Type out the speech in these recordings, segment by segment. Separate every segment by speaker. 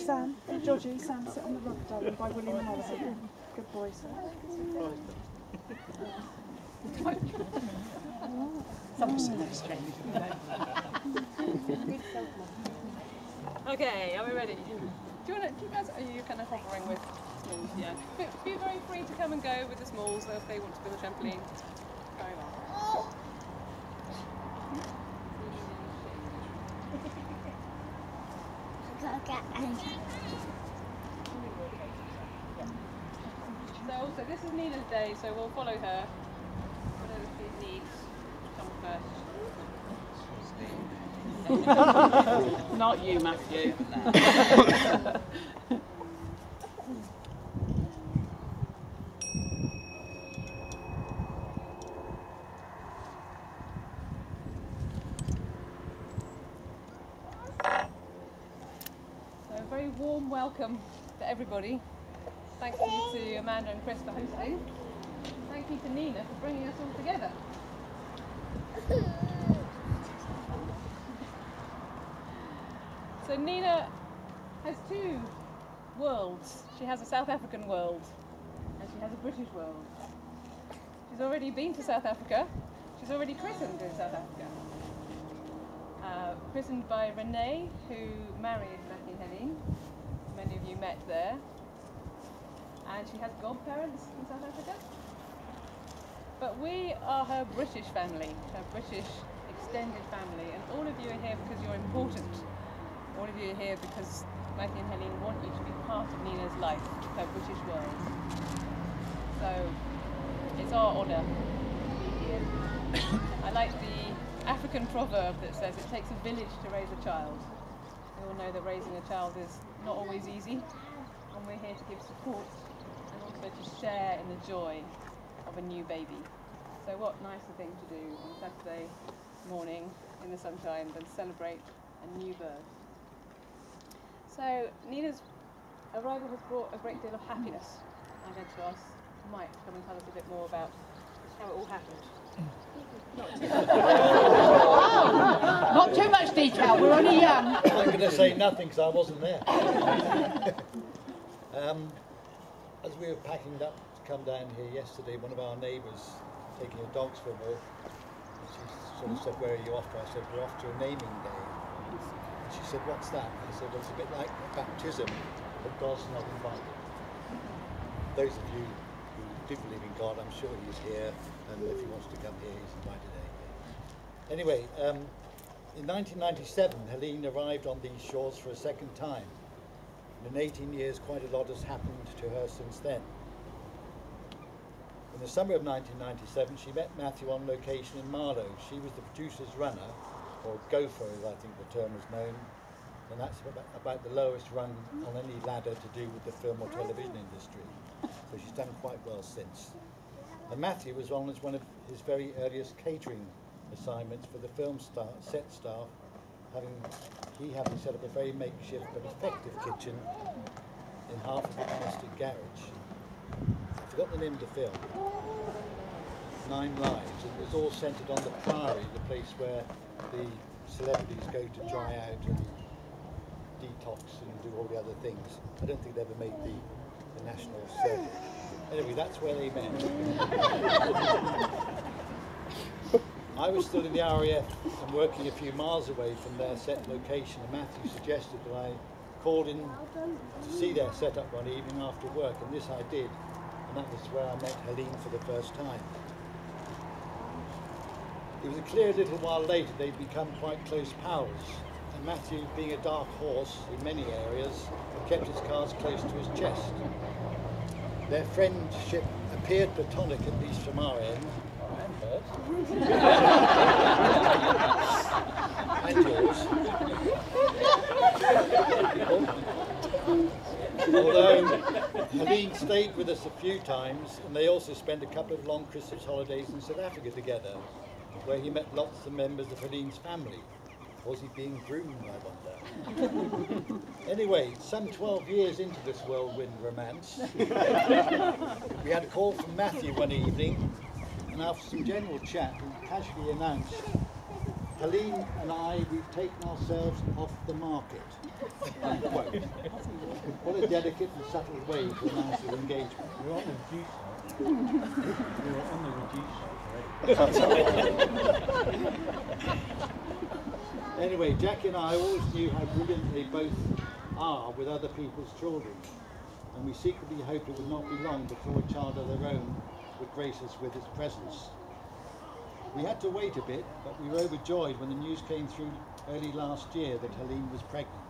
Speaker 1: Sam. Georgie, Sam, sit on the rug, darling, by William and Oliver. Good boy, Sam.
Speaker 2: Okay, are we ready? Do you guys, are you kind of hovering with Smalls? Yeah. Be very free to come and go with the Smalls if they want to build a trampoline. Very well. So this is Nina's day, so we'll follow her. Whatever she needs, come first. Not you, Matthew. So a very warm welcome to everybody. Thank you to Amanda and Chris for hosting. Thank you to Nina for bringing us all together. So Nina has two worlds. She has a South African world and she has a British world. She's already been to South Africa. She's already christened in South Africa. Christened by Renee, who married Matthew and Helene. Many of you met there. And she has godparents in South Africa. But we are her British family, her British extended family, and all of you are here because you're important. All of you are here because Matthew and Helene want you to be part of Nina's life, her British world. So it's our honour to be here. I like the African proverb that says it takes a village to raise a child. We all know that raising a child is not always easy, and we're here to give support and also to share in the joy of a new baby. So what nicer thing to do on Saturday morning in the sunshine than celebrate a new birth. So Nina's arrival has brought a great deal of happiness, I meant to ask Mike to come and tell us a bit more about how it all happened.
Speaker 3: Not too much detail, we're only young.
Speaker 4: I'm going to say nothing because I wasn't there. As we were packing up to come down here yesterday, one of our neighbours taking her dogs for a walk, and she sort of said, "Where are you off to?" I said, "We're off to a naming day." And she said, "What's that?" I said, "Well, it's a bit like baptism, but God's not invited." Those of you who do believe in God, I'm sure he's here, and if he wants to come here, he's invited anyway. Anyway, in 1997, Helene arrived on these shores for a second time. In 18 years, quite a lot has happened to her since then. In the summer of 1997, she met Matthew on location in Marlow. She was the producer's runner, or gopher as I think the term is known, and that's about the lowest rung on any ladder to do with the film or television industry. So she's done quite well since. And Matthew was on as one of his very earliest catering assignments for the film set staff, having set up a very makeshift but effective kitchen in half of a domestic garage. I forgot the name of the film. 9 Lives. It was all centred on the Priory, the place where the celebrities go to dry out and detox and do all the other things. I don't think they ever made the national circuit. Anyway, that's where they met. I was still in the RAF and working a few miles away from their set location, and Matthew suggested that I called in to see their setup one evening after work, and this I did, and that was where I met Helene for the first time. It was clear a little while later they'd become quite close pals, and Matthew, being a dark horse in many areas, kept his cards close to his chest. Their friendship appeared platonic, at least from our end, and yours. Although Helene stayed with us a few times, and they also spent a couple of long Christmas holidays in South Africa together, where he met lots of members of Helene's family. Was he being groomed, I wonder? Anyway, some 12 years into this whirlwind romance, we had a call from Matthew one evening, and after some general chat, he casually announced Helene and I, we've taken ourselves off the market. Unquote. What a delicate and subtle way to announce your engagement.
Speaker 5: You're on the reduced side. You're on the reduced side, right?
Speaker 4: Anyway, Jackie and I always knew how brilliant they both are with other people's children, and we secretly hoped it would not be long before a child of their own would grace us with its presence. We had to wait a bit, but we were overjoyed when the news came through early last year that Helene was pregnant.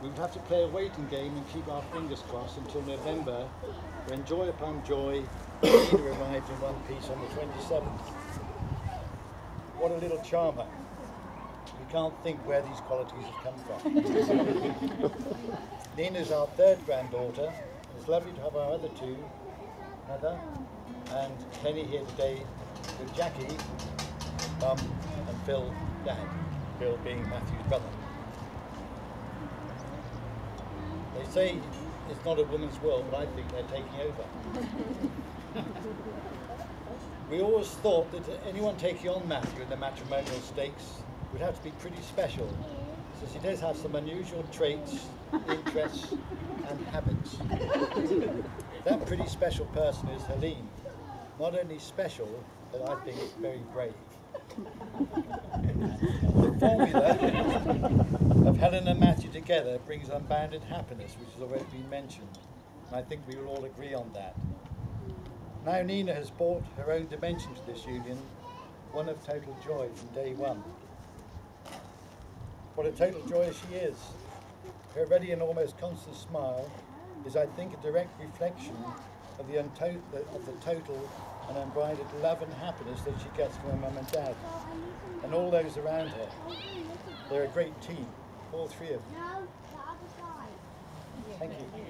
Speaker 4: We would have to play a waiting game and keep our fingers crossed until November, when joy upon joy, Nina arrived in one piece on the 27th. What a little charmer. We can't think where these qualities have come from. Nina's our third granddaughter. It's lovely to have our other two, Heather and Penny, here today with Jackie, Mum, and Phil, Dad. Phil being Matthew's brother. They say it's not a woman's world, but I think they're taking over. We always thought that anyone taking on Matthew in the matrimonial stakes would have to be pretty special, since he does have some unusual traits, interests, and habits. That pretty special person is Helene. Not only special, but I think very brave. The formula of Helen and Matthew together brings unbounded happiness, which has already been mentioned, and I think we will all agree on that. Now Nina has brought her own dimension to this union, one of total joy from day one. What a total joy she is. Her ready and almost constant smile is, I think, a direct reflection of the total and unbridled love and happiness that she gets from her mum and dad, and all those around her. They're a great team, all three of them. Thank you.